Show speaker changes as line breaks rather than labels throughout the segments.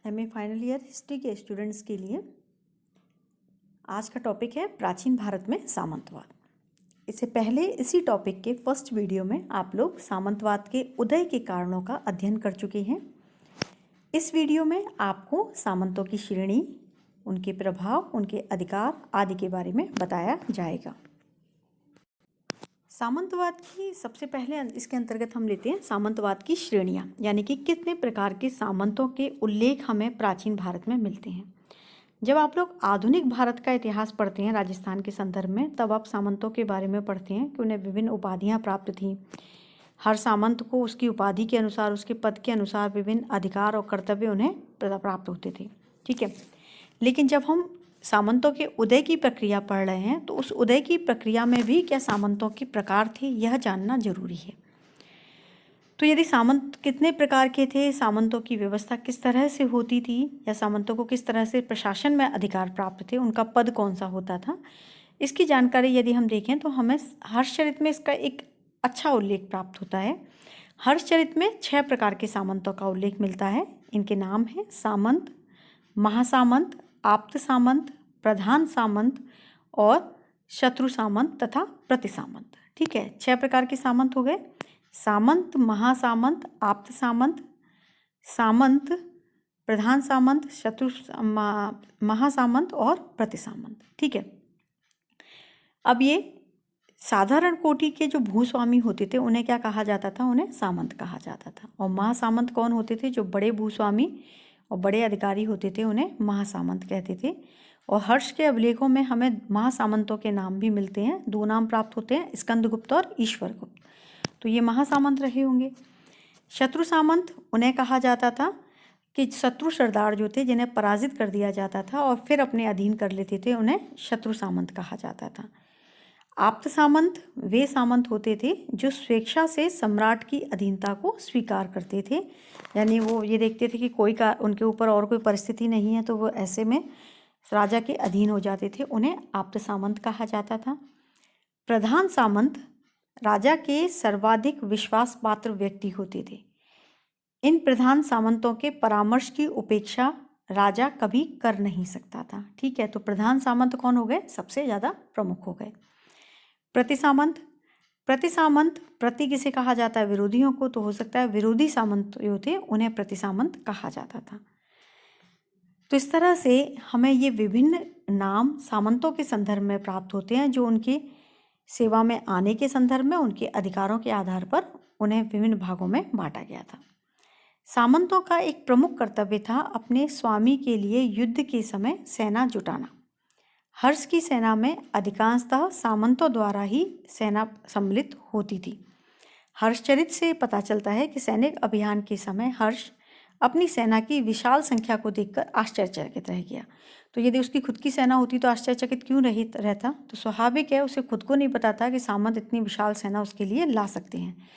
MA final year history के students के लिए आज का टॉपिक है प्राचीन भारत में सामंतवाद। इससे पहले इसी टॉपिक के फर्स्ट वीडियो में आप लोग सामंतवाद के उदय के कारणों का अध्ययन कर चुके हैं। इस वीडियो में आपको सामंतों की श्रेणी, उनके प्रभाव, उनके अधिकार आदि के बारे में बताया जाएगा। सामंतवाद की सबसे पहले इसके अंतर्गत हम लेते हैं सामंतवाद की श्रेणियाँ, यानी कि कितने प्रकार के सामंतों के उल्लेख हमें प्राचीन भारत में मिलते हैं। जब आप लोग आधुनिक भारत का इतिहास पढ़ते हैं राजस्थान के संदर्भ में, तब आप सामंतों के बारे में पढ़ते हैं कि उन्हें विभिन्न उपाधियाँ प्राप्त थीं। हर सामंत को उसकी उपाधि के अनुसार, उसके पद के अनुसार विभिन्न अधिकार और कर्तव्य उन्हें प्राप्त होते थे। ठीक है, लेकिन जब हम सामंतों के उदय की प्रक्रिया पढ़ रहे हैं तो उस उदय की प्रक्रिया में भी क्या सामंतों के प्रकार थे, यह जानना जरूरी है। तो यदि सामंत कितने प्रकार के थे, सामंतों की व्यवस्था किस तरह से होती थी, या सामंतों को किस तरह से प्रशासन में अधिकार प्राप्त थे, उनका पद कौन सा होता था, इसकी जानकारी यदि हम देखें तो हमें हर्षचरित में इसका एक अच्छा उल्लेख प्राप्त होता है। हर्षचरित में 6 प्रकार के सामंतों का उल्लेख मिलता है। इनके नाम हैं सामंत, महासामंत, आप्त सामंत, प्रधान सामंत और शत्रु सामंत तथा प्रतिसामंत। ठीक है, 6 प्रकार के सामंत हो गए: सामंत, महासामंत, आप्त सामंत, सामंत, प्रधान सामंत, शत्रु महासामंत और प्रतिसामंत। ठीक है, अब ये साधारण कोटि के जो भूस्वामी होते थे उन्हें क्या कहा जाता था? उन्हें सामंत कहा जाता था। और महासामंत कौन होते थे? जो बड़े भूस्वामी और बड़े अधिकारी होते थे उन्हें महासामंत कहते थे। और हर्ष के अभिलेखों में हमें महासामंतों के नाम भी मिलते हैं। 2 नाम प्राप्त होते हैं, स्कंदगुप्त और ईश्वरगुप्त। तो ये महासामंत रहे होंगे। शत्रु सामंत उन्हें कहा जाता था कि शत्रु सरदार जो थे, जिन्हें पराजित कर दिया जाता था और फिर अपने अधीन कर लेते थे, उन्हें शत्रु सामंत कहा जाता था। आप्त सामंत वे सामंत होते थे जो स्वेच्छा से सम्राट की अधीनता को स्वीकार करते थे, यानी वो ये देखते थे कि उनके ऊपर और कोई परिस्थिति नहीं है, तो वो ऐसे में राजा के अधीन हो जाते थे। उन्हें आप्त सामंत कहा जाता था। प्रधान सामंत राजा के सर्वाधिक विश्वास पात्र व्यक्ति होते थे। इन प्रधान सामंतों के परामर्श की उपेक्षा राजा कभी कर नहीं सकता था। ठीक है, तो प्रधान सामंत कौन हो गए? सबसे ज़्यादा प्रमुख हो गए। प्रतिसामंत, प्रतिसामंत प्रति किसे कहा जाता है? विरोधियों को। तो हो सकता है विरोधी सामंत जो थे उन्हें प्रतिसामंत कहा जाता था। तो इस तरह से हमें ये विभिन्न नाम सामंतों के संदर्भ में प्राप्त होते हैं, जो उनकी सेवा में आने के संदर्भ में उनके अधिकारों के आधार पर उन्हें विभिन्न भागों में बांटा गया था। सामंतों का एक प्रमुख कर्तव्य था अपने स्वामी के लिए युद्ध के समय सेना जुटाना। हर्ष की सेना में अधिकांशतः सामंतों द्वारा ही सेना सम्मिलित होती थी। हर्षचरित से पता चलता है कि सैनिक अभियान के समय हर्ष अपनी सेना की विशाल संख्या को देखकर आश्चर्यचकित रह गया। तो यदि उसकी खुद की सेना होती तो आश्चर्यचकित क्यों रहता? तो स्वाभाविक है, उसे खुद को नहीं पता था कि सामंत इतनी विशाल सेना उसके लिए ला सकते हैं।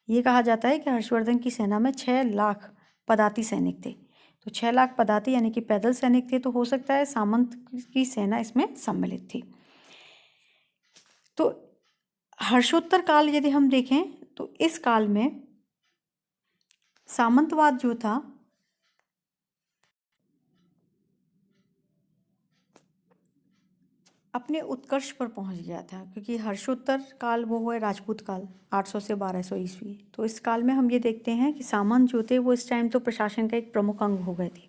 ये कहा जाता है कि हर्षवर्धन की सेना में 6 लाख पदाती सैनिक थे। तो 6 लाख पदाती यानी कि पैदल सैनिक थे, तो हो सकता है सामंत की सेना इसमें सम्मिलित थी। तो हर्षोत्तर काल यदि हम देखें तो इस काल में सामंतवाद जो था अपने उत्कर्ष पर पहुंच गया था, क्योंकि हर्षोत्तर काल वो हुआ राजपूत काल 800 से 1200 ईस्वी। तो इस काल में हम ये देखते हैं कि सामंत जो थे वो इस टाइम तो प्रशासन का एक प्रमुख अंग हो गए थे।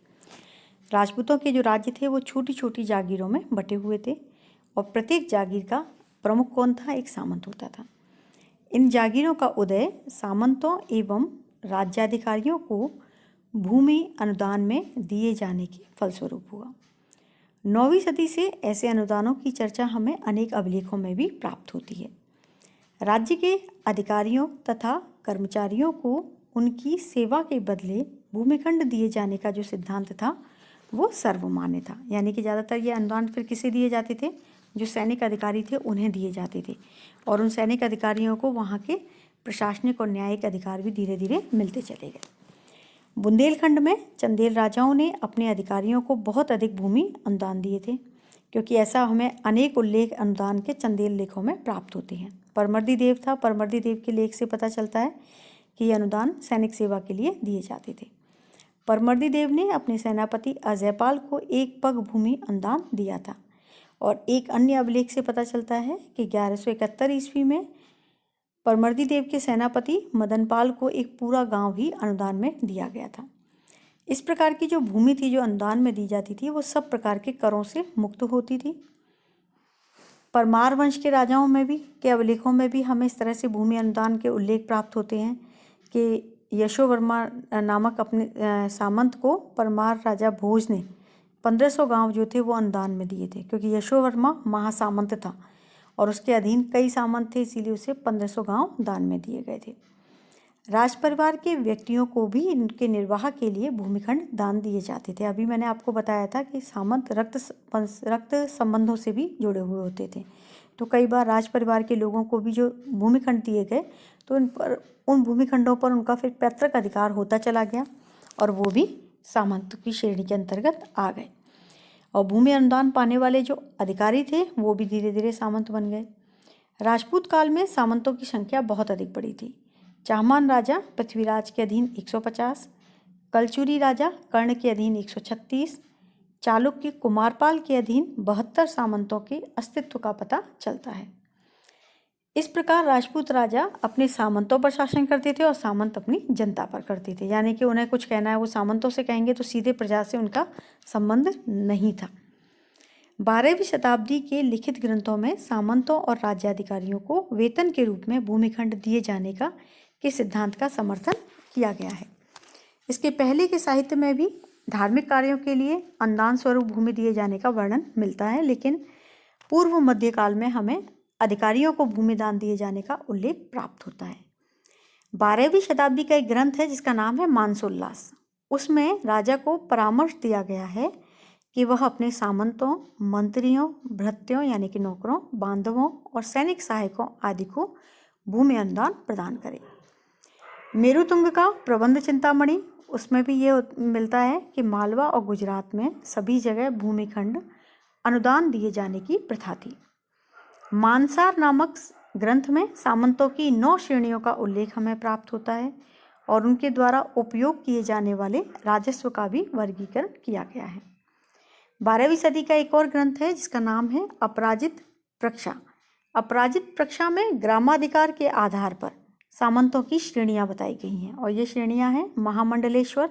राजपूतों के जो राज्य थे वो छोटी छोटी जागीरों में बटे हुए थे और प्रत्येक जागीर का प्रमुख कौन था? एक सामंत होता था। इन जागीरों का उदय सामंतों एवं राज्याधिकारियों को भूमि अनुदान में दिए जाने के फलस्वरूप हुआ। 9वीं सदी से ऐसे अनुदानों की चर्चा हमें अनेक अभिलेखों में भी प्राप्त होती है। राज्य के अधिकारियों तथा कर्मचारियों को उनकी सेवा के बदले भूमिखंड दिए जाने का जो सिद्धांत था वो सर्वमान्य था, यानी कि ज़्यादातर ये अनुदान फिर किसे दिए जाते थे? जो सैनिक अधिकारी थे उन्हें दिए जाते थे, और उन सैनिक अधिकारियों को वहाँ के प्रशासनिक और न्यायिक अधिकार भी धीरे धीरे मिलते चले गए। बुंदेलखंड में चंदेल राजाओं ने अपने अधिकारियों को बहुत अधिक भूमि अनुदान दिए थे, क्योंकि ऐसा हमें अनेक उल्लेख अनुदान के चंदेल लेखों में प्राप्त होते हैं। परमर्दी देव था, परमर्दी देव के लेख से पता चलता है कि ये अनुदान सैनिक सेवा के लिए दिए जाते थे। परमर्दी देव ने अपने सेनापति अजयपाल को एक पग भूमि अनुदान दिया था। और एक अन्य अभिलेख से पता चलता है कि 1171 ईस्वी में परमर्दी देव के सेनापति मदनपाल को एक पूरा गांव ही अनुदान में दिया गया था। इस प्रकार की जो भूमि थी जो अनुदान में दी जाती थी वो सब प्रकार के करों से मुक्त होती थी। परमार वंश के राजाओं में भी के अभिलेखों में भी हमें इस तरह से भूमि अनुदान के उल्लेख प्राप्त होते हैं कि यशोवर्मा नामक अपने सामंत को परमार राजा भोज ने 1500 गांव जो थे वो अनुदान में दिए थे, क्योंकि यशोवर्मा महासामंत था और उसके अधीन कई सामंत थे, इसीलिए उसे 1500 गांव दान में दिए गए थे। राज परिवार के व्यक्तियों को भी इनके निर्वाह के लिए भूमिखंड दान दिए जाते थे। अभी मैंने आपको बताया था कि सामंत रक्त संबंधों से भी जुड़े हुए होते थे, तो कई बार राज परिवार के लोगों को भी जो भूमिखंड दिए गए तो उन भूमिखंडों पर उनका फिर पैतृक अधिकार होता चला गया और वो भी सामंत की श्रेणी के अंतर्गत आ गए। और भूमि अनुदान पाने वाले जो अधिकारी थे वो भी धीरे धीरे सामंत बन गए। राजपूत काल में सामंतों की संख्या बहुत अधिक बड़ी थी। चाहमान राजा पृथ्वीराज के अधीन 150, कलचुरी राजा कर्ण के अधीन 136, चालुक्य कुमारपाल के अधीन 72 सामंतों के अस्तित्व का पता चलता है। इस प्रकार राजपूत राजा अपने सामंतों पर शासन करते थे और सामंत अपनी जनता पर करते थे, यानी कि उन्हें कुछ कहना है वो सामंतों से कहेंगे तो सीधे प्रजा से उनका संबंध नहीं था। 12वीं शताब्दी के लिखित ग्रंथों में सामंतों और राज्याधिकारियों को वेतन के रूप में भूमिखंड दिए जाने के सिद्धांत का समर्थन किया गया है। इसके पहले के साहित्य में भी धार्मिक कार्यों के लिए अनुदान स्वरूप भूमि दिए जाने का वर्णन मिलता है, लेकिन पूर्व मध्यकाल में हमें अधिकारियों को भूमि दान दिए जाने का उल्लेख प्राप्त होता है। 12वीं शताब्दी का एक ग्रंथ है जिसका नाम है मानसोल्लास। उसमें राजा को परामर्श दिया गया है कि वह अपने सामंतों, मंत्रियों, भृत्यों यानी कि नौकरों, बांधवों और सैनिक सहायकों आदि को भूमि अनुदान प्रदान करे। मेरुतुंग का प्रबंध चिंतामणि, उसमें भी ये मिलता है कि मालवा और गुजरात में सभी जगह भूमिखंड अनुदान दिए जाने की प्रथा थी। मानसार नामक ग्रंथ में सामंतों की 9 श्रेणियों का उल्लेख हमें प्राप्त होता है और उनके द्वारा उपयोग किए जाने वाले राजस्व का भी वर्गीकरण किया गया है। 12वीं सदी का एक और ग्रंथ है जिसका नाम है अपराजित प्रक्षा। अपराजित प्रक्षा में ग्रामाधिकार के आधार पर सामंतों की श्रेणियां बताई गई हैं और ये श्रेणियां हैं महामंडलेश्वर,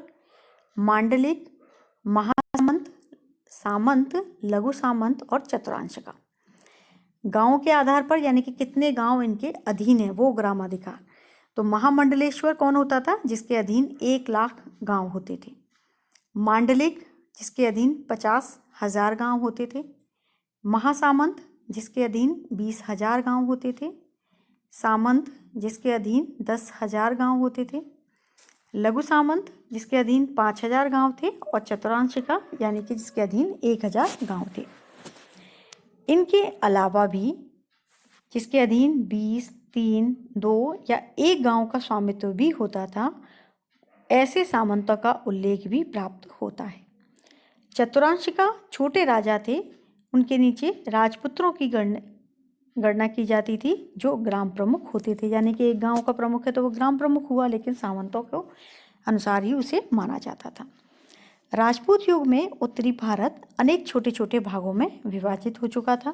मांडलिक, महासामंत, सामंत, लघु सामंत और चतुरांशिका। गांव के आधार पर यानी कि कितने गांव इनके अधीन है वो ग्रामाधिकार। तो महामंडलेश्वर कौन होता था? जिसके अधीन 1 लाख गांव होते थे। मांडलिक जिसके अधीन 50,000 गांव होते थे। महासामंत जिसके अधीन 20,000 गांव होते थे। सामंत जिसके अधीन 10,000 गांव होते थे। लघु सामंत जिसके अधीन 5,000 गांव थे और चतुरांशिका यानी कि जिसके अधीन 1,000 गांव थे। इनके अलावा भी जिसके अधीन 20, 3, 2 या 1 गांव का स्वामित्व भी होता था, ऐसे सामंतों का उल्लेख भी प्राप्त होता है। चतुरांशिका छोटे राजा थे, उनके नीचे राजपुत्रों की गणना की जाती थी जो ग्राम प्रमुख होते थे, यानी कि एक गांव का प्रमुख है तो वो ग्राम प्रमुख हुआ, लेकिन सामंतों के अनुसार ही उसे माना जाता था। राजपूत युग में उत्तरी भारत अनेक छोटे छोटे भागों में विभाजित हो चुका था।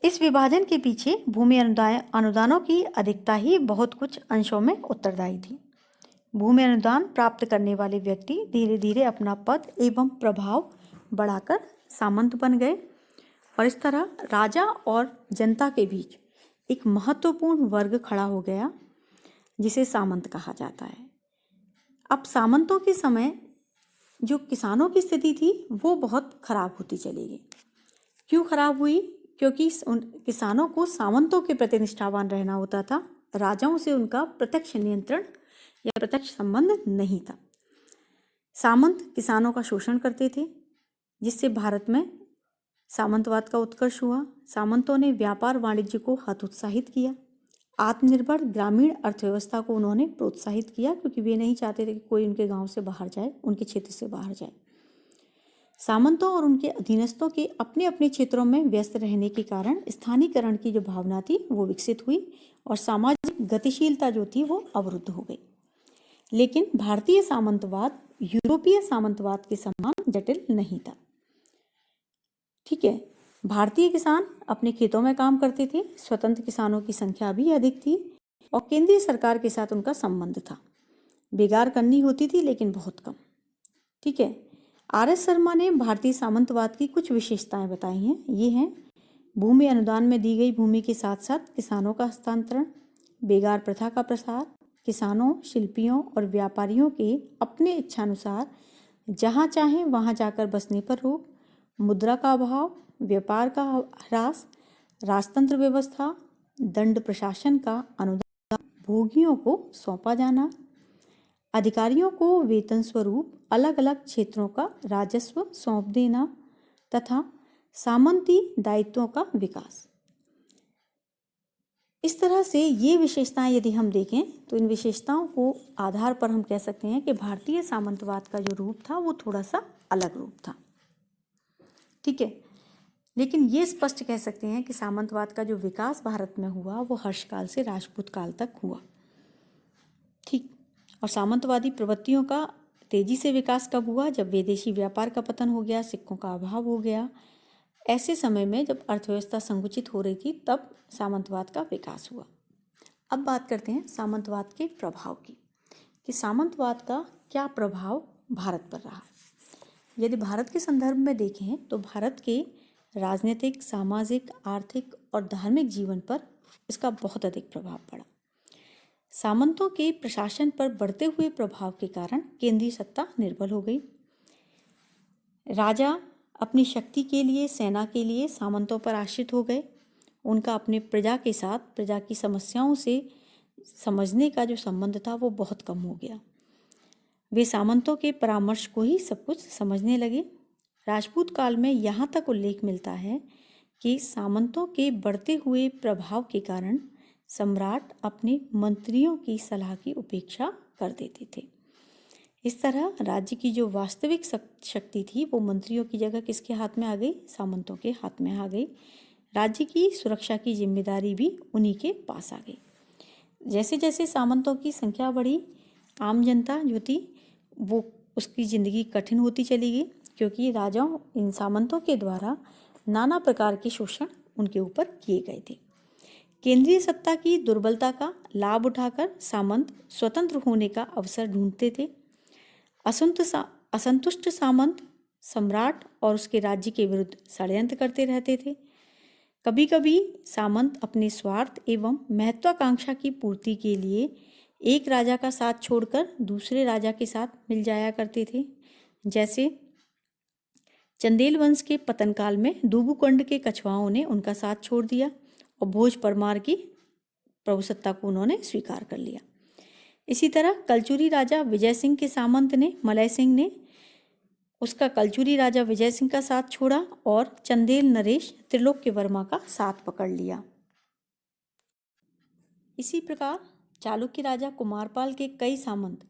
इस विभाजन के पीछे भूमि अनुदानों की अधिकता ही बहुत कुछ अंशों में उत्तरदायी थी। भूमि अनुदान प्राप्त करने वाले व्यक्ति धीरे धीरे अपना पद एवं प्रभाव बढ़ाकर सामंत बन गए और इस तरह राजा और जनता के बीच एक महत्वपूर्ण वर्ग खड़ा हो गया जिसे सामंत कहा जाता है। अब सामंतों के समय जो किसानों की स्थिति थी वो बहुत खराब होती चली गई। क्यों खराब हुई? क्योंकि किसानों को सामंतों के प्रति निष्ठावान रहना होता था। राजाओं से उनका प्रत्यक्ष नियंत्रण या प्रत्यक्ष संबंध नहीं था। सामंत किसानों का शोषण करते थे, जिससे भारत में सामंतवाद का उत्कर्ष हुआ। सामंतों ने व्यापार वाणिज्य को हतोत्साहित किया। आत्मनिर्भर ग्रामीण अर्थव्यवस्था को उन्होंने प्रोत्साहित किया, क्योंकि वे नहीं चाहते थे कि कोई उनके गांव से बाहर जाए, उनके क्षेत्र से बाहर जाए। सामंतों और उनके अधीनस्थों के अपने अपने क्षेत्रों में व्यस्त रहने के कारण स्थानीयकरण की जो भावना थी वो विकसित हुई और सामाजिक गतिशीलता जो थी वो अवरुद्ध हो गई। लेकिन भारतीय सामंतवाद यूरोपीय सामंतवाद के समान जटिल नहीं था। ठीक है, भारतीय किसान अपने खेतों में काम करते थे, स्वतंत्र किसानों की संख्या भी अधिक थी और केंद्रीय सरकार के साथ उनका संबंध था। बेगार करनी होती थी लेकिन बहुत कम। ठीक है, आर.एस. शर्मा ने भारतीय सामंतवाद की कुछ विशेषताएं बताई हैं। ये हैं भूमि अनुदान में दी गई भूमि के साथ साथ किसानों का हस्तांतरण, बेगार प्रथा का प्रसार, किसानों, शिल्पियों और व्यापारियों के अपने इच्छानुसार जहाँ चाहें वहाँ जाकर बसने पर रोक, मुद्रा का अभाव, व्यापार का ह्रास, राजतंत्र व्यवस्था, दंड प्रशासन का अनुदान, भोगियों को सौंपा जाना, अधिकारियों को वेतन स्वरूप अलग अलग क्षेत्रों का राजस्व सौंप देना तथा सामंती दायित्वों का विकास। इस तरह से ये विशेषताएं यदि हम देखें तो इन विशेषताओं को आधार पर हम कह सकते हैं कि भारतीय सामंतवाद का जो रूप था वो थोड़ा सा अलग रूप था। ठीक है, लेकिन ये स्पष्ट कह सकते हैं कि सामंतवाद का जो विकास भारत में हुआ वो हर्षकाल से राजपूत काल तक हुआ। ठीक, और सामंतवादी प्रवृत्तियों का तेजी से विकास कब हुआ? जब विदेशी व्यापार का पतन हो गया, सिक्कों का अभाव हो गया। ऐसे समय में जब अर्थव्यवस्था संकुचित हो रही थी तब सामंतवाद का विकास हुआ। अब बात करते हैं सामंतवाद के प्रभाव की, कि सामंतवाद का क्या प्रभाव भारत पर रहा। यदि भारत के संदर्भ में देखें तो भारत के राजनीतिक, सामाजिक, आर्थिक और धार्मिक जीवन पर इसका बहुत अधिक प्रभाव पड़ा। सामंतों के प्रशासन पर बढ़ते हुए प्रभाव के कारण केंद्रीय सत्ता निर्बल हो गई। राजा अपनी शक्ति के लिए, सेना के लिए सामंतों पर आश्रित हो गए। उनका अपने प्रजा के साथ प्रजा की समस्याओं से समझने का जो संबंध था वो बहुत कम हो गया। वे सामंतों के परामर्श को ही सब कुछ समझने लगे। राजपूत काल में यहाँ तक उल्लेख मिलता है कि सामंतों के बढ़ते हुए प्रभाव के कारण सम्राट अपने मंत्रियों की सलाह की उपेक्षा कर देते थे। इस तरह राज्य की जो वास्तविक शक्ति थी वो मंत्रियों की जगह किसके हाथ में आ गई? सामंतों के हाथ में आ गई। राज्य की सुरक्षा की जिम्मेदारी भी उन्हीं के पास आ गई। जैसे जैसे सामंतों की संख्या बढ़ी, आम जनता जो थी वो उसकी ज़िंदगी कठिन होती चली गई, क्योंकि राजाओं इन सामंतों के द्वारा नाना प्रकार के शोषण उनके ऊपर किए गए थे। केंद्रीय सत्ता की दुर्बलता का लाभ उठाकर सामंत स्वतंत्र होने का अवसर ढूंढते थे। असंतुष्ट सामंत सम्राट और उसके राज्य के विरुद्ध षड्यंत्र करते रहते थे। कभी कभी सामंत अपने स्वार्थ एवं महत्वाकांक्षा की पूर्ति के लिए एक राजा का साथ छोड़कर दूसरे राजा के साथ मिल जाया करते थे। जैसे चंदेल वंश के पतन काल में दूबूकुंड के कछवाओं ने उनका साथ छोड़ दिया और भोज परमार की प्रभुसत्ता को उन्होंने स्वीकार कर लिया। इसी तरह कलचुरी राजा विजय सिंह के सामंत ने, मलय सिंह ने उसका कलचुरी राजा विजय सिंह का साथ छोड़ा और चंदेल नरेश त्रिलोक्य वर्मा का साथ पकड़ लिया। इसी प्रकार चालुक्य राजा कुमारपाल के कई सामंत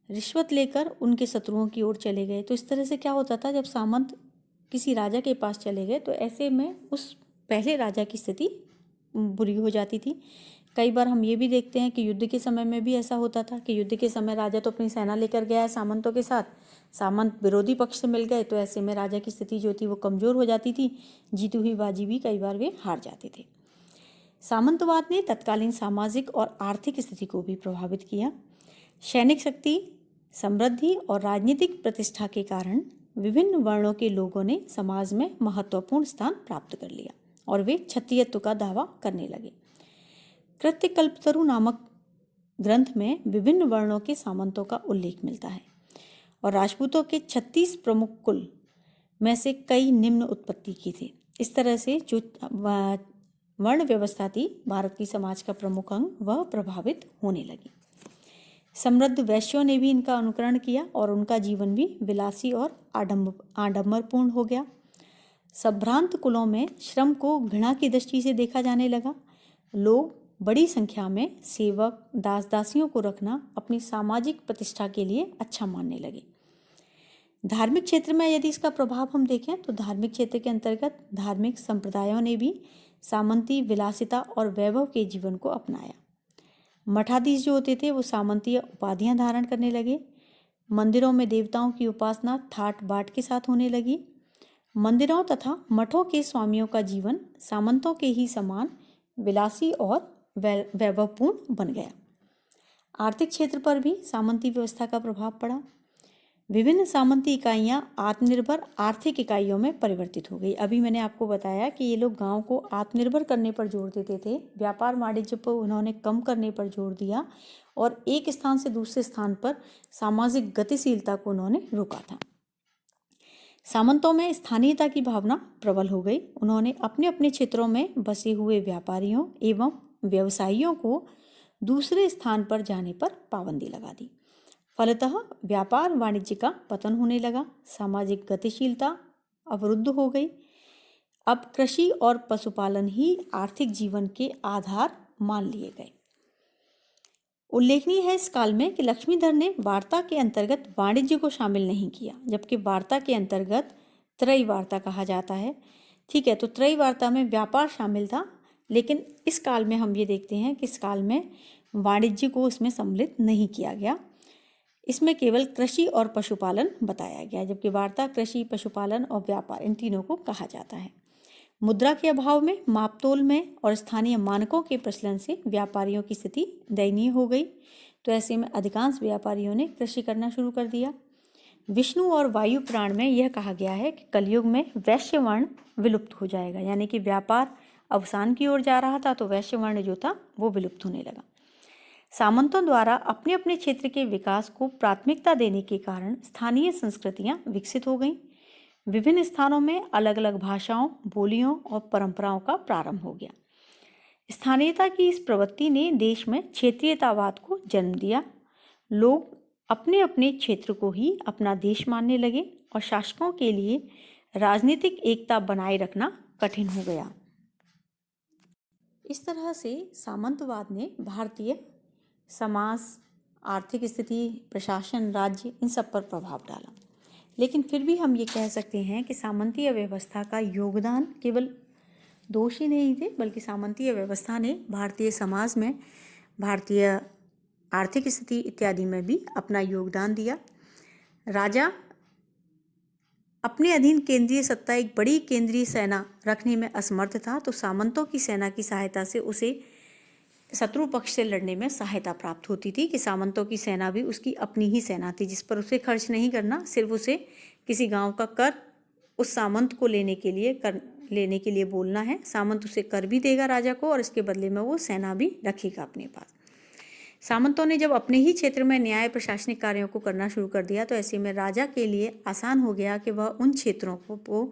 रिश्वत लेकर उनके शत्रुओं की ओर चले गए। तो इस तरह से क्या होता था, जब सामंत किसी राजा के पास चले गए तो ऐसे में उस पहले राजा की स्थिति बुरी हो जाती थी। कई बार हम ये भी देखते हैं कि युद्ध के समय में भी ऐसा होता था कि युद्ध के समय राजा तो अपनी सेना लेकर गया है सामंतों के साथ, सामंत विरोधी पक्ष से मिल गए तो ऐसे में राजा की स्थिति जो थी वो कमज़ोर हो जाती थी। जीती हुई बाजी भी कई बार वे हार जाते थे। सामंतवाद ने तत्कालीन सामाजिक और आर्थिक स्थिति को भी प्रभावित किया। सैनिक शक्ति, समृद्धि और राजनीतिक प्रतिष्ठा के कारण विभिन्न वर्णों के लोगों ने समाज में महत्वपूर्ण स्थान प्राप्त कर लिया और वे क्षत्रियत्व का दावा करने लगे। कृत्यकल्पतरु नामक ग्रंथ में विभिन्न वर्णों के सामंतों का उल्लेख मिलता है और राजपूतों के 36 प्रमुख कुल में से कई निम्न उत्पत्ति की थे। इस तरह से जो वर्ण व्यवस्था थी भारत की समाज का प्रमुख अंग, वह प्रभावित होने लगी। समृद्ध वैश्यों ने भी इनका अनुकरण किया और उनका जीवन भी विलासी और आडंबरपूर्ण हो गया। संभ्रांत कुलों में श्रम को घृणा की दृष्टि से देखा जाने लगा। लोग बड़ी संख्या में सेवक, दास दासियों को रखना अपनी सामाजिक प्रतिष्ठा के लिए अच्छा मानने लगे। धार्मिक क्षेत्र में यदि इसका प्रभाव हम देखें तो धार्मिक क्षेत्र के अंतर्गत धार्मिक संप्रदायों ने भी सामंती विलासिता और वैभव के जीवन को अपनाया। मठाधीश जो होते थे वो सामंतीय उपाधियां धारण करने लगे। मंदिरों में देवताओं की उपासना ठाट बाट के साथ होने लगी। मंदिरों तथा मठों के स्वामियों का जीवन सामंतों के ही समान विलासी और वैभवपूर्ण बन गया। आर्थिक क्षेत्र पर भी सामंती व्यवस्था का प्रभाव पड़ा। विभिन्न सामंती इकाइयां आत्मनिर्भर आर्थिक इकाइयों में परिवर्तित हो गई। अभी मैंने आपको बताया कि ये लोग गांव को आत्मनिर्भर करने पर जोर देते थे, व्यापार वाणिज्य पर उन्होंने कम करने पर जोर दिया और एक स्थान से दूसरे स्थान पर सामाजिक गतिशीलता को उन्होंने रोका था। सामंतों में स्थानीयता की भावना प्रबल हो गई। उन्होंने अपने अपने क्षेत्रों में बसे हुए व्यापारियों एवं व्यवसायियों को दूसरे स्थान पर जाने पर पाबंदी लगा दी। फलतः व्यापार वाणिज्य का पतन होने लगा, सामाजिक गतिशीलता अवरुद्ध हो गई। अब कृषि और पशुपालन ही आर्थिक जीवन के आधार मान लिए गए। उल्लेखनीय है इस काल में कि लक्ष्मीधर ने वार्ता के अंतर्गत वाणिज्य को शामिल नहीं किया, जबकि वार्ता के अंतर्गत त्रयी वार्ता कहा जाता है। ठीक है, तो त्रयी वार्ता में व्यापार शामिल था, लेकिन इस काल में हम ये देखते हैं कि इस काल में वाणिज्य को इसमें सम्मिलित नहीं किया गया। इसमें केवल कृषि और पशुपालन बताया गया, जबकि वार्ता कृषि, पशुपालन और व्यापार इन तीनों को कहा जाता है। मुद्रा के अभाव में, मापतोल में और स्थानीय मानकों के प्रचलन से व्यापारियों की स्थिति दयनीय हो गई। तो ऐसे में अधिकांश व्यापारियों ने कृषि करना शुरू कर दिया। विष्णु और वायु पुराण में यह कहा गया है कि कलयुग में वैश्य वर्ण विलुप्त हो जाएगा, यानी कि व्यापार अवसान की ओर जा रहा था, तो वैश्य वर्ण जो था वो विलुप्त होने लगा। सामंतों द्वारा अपने अपने क्षेत्र के विकास को प्राथमिकता देने के कारण स्थानीय संस्कृतियां विकसित हो गईं। विभिन्न स्थानों में अलग अलग भाषाओं, बोलियों और परंपराओं का प्रारंभ हो गया। स्थानीयता की इस प्रवृत्ति ने देश में क्षेत्रीयतावाद को जन्म दिया। लोग अपने अपने क्षेत्र को ही अपना देश मानने लगे और शासकों के लिए राजनीतिक एकता बनाए रखना कठिन हो गया। इस तरह से सामंतवाद ने भारतीय समाज, आर्थिक स्थिति, प्रशासन, राज्य इन सब पर प्रभाव डाला। लेकिन फिर भी हम ये कह सकते हैं कि सामंतीय व्यवस्था का योगदान केवल दोष ही नहीं थे, बल्कि सामंतीय व्यवस्था ने भारतीय समाज में, भारतीय आर्थिक स्थिति इत्यादि में भी अपना योगदान दिया। राजा अपने अधीन केंद्रीय सत्ता, एक बड़ी केंद्रीय सेना रखने में असमर्थ था, तो सामंतों की सेना की सहायता से उसे शत्रु पक्ष से लड़ने में सहायता प्राप्त होती थी। कि सामंतों की सेना भी उसकी अपनी ही सेना थी, जिस पर उसे खर्च नहीं करना, सिर्फ उसे किसी गांव का कर उस सामंत को लेने के लिए बोलना है। सामंत उसे कर भी देगा राजा को, और इसके बदले में वो सेना भी रखेगा अपने पास। सामंतों ने जब अपने ही क्षेत्र में न्याय प्रशासनिक कार्यों को करना शुरू कर दिया, तो ऐसे में राजा के लिए आसान हो गया कि वह उन क्षेत्रों को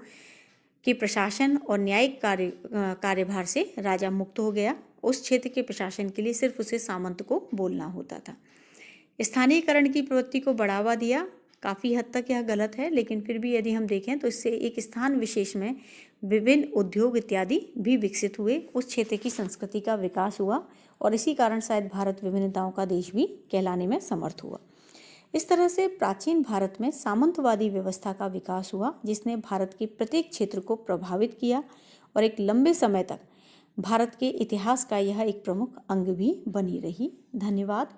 के प्रशासन और न्यायिक कार्यभार से राजा मुक्त हो गया। उस क्षेत्र के प्रशासन के लिए सिर्फ उसे सामंत को बोलना होता था। स्थानीयकरण की प्रवृत्ति को बढ़ावा दिया। काफ़ी हद तक यह गलत है, लेकिन फिर भी यदि हम देखें तो इससे एक स्थान विशेष में विभिन्न उद्योग इत्यादि भी विकसित हुए, उस क्षेत्र की संस्कृति का विकास हुआ, और इसी कारण शायद भारत विभिन्नताओं का देश भी कहलाने में समर्थ हुआ। इस तरह से प्राचीन भारत में सामंतवादी व्यवस्था का विकास हुआ, जिसने भारत के प्रत्येक क्षेत्र को प्रभावित किया और एक लंबे समय तक भारत के इतिहास का यह एक प्रमुख अंग भी बनी रही। धन्यवाद।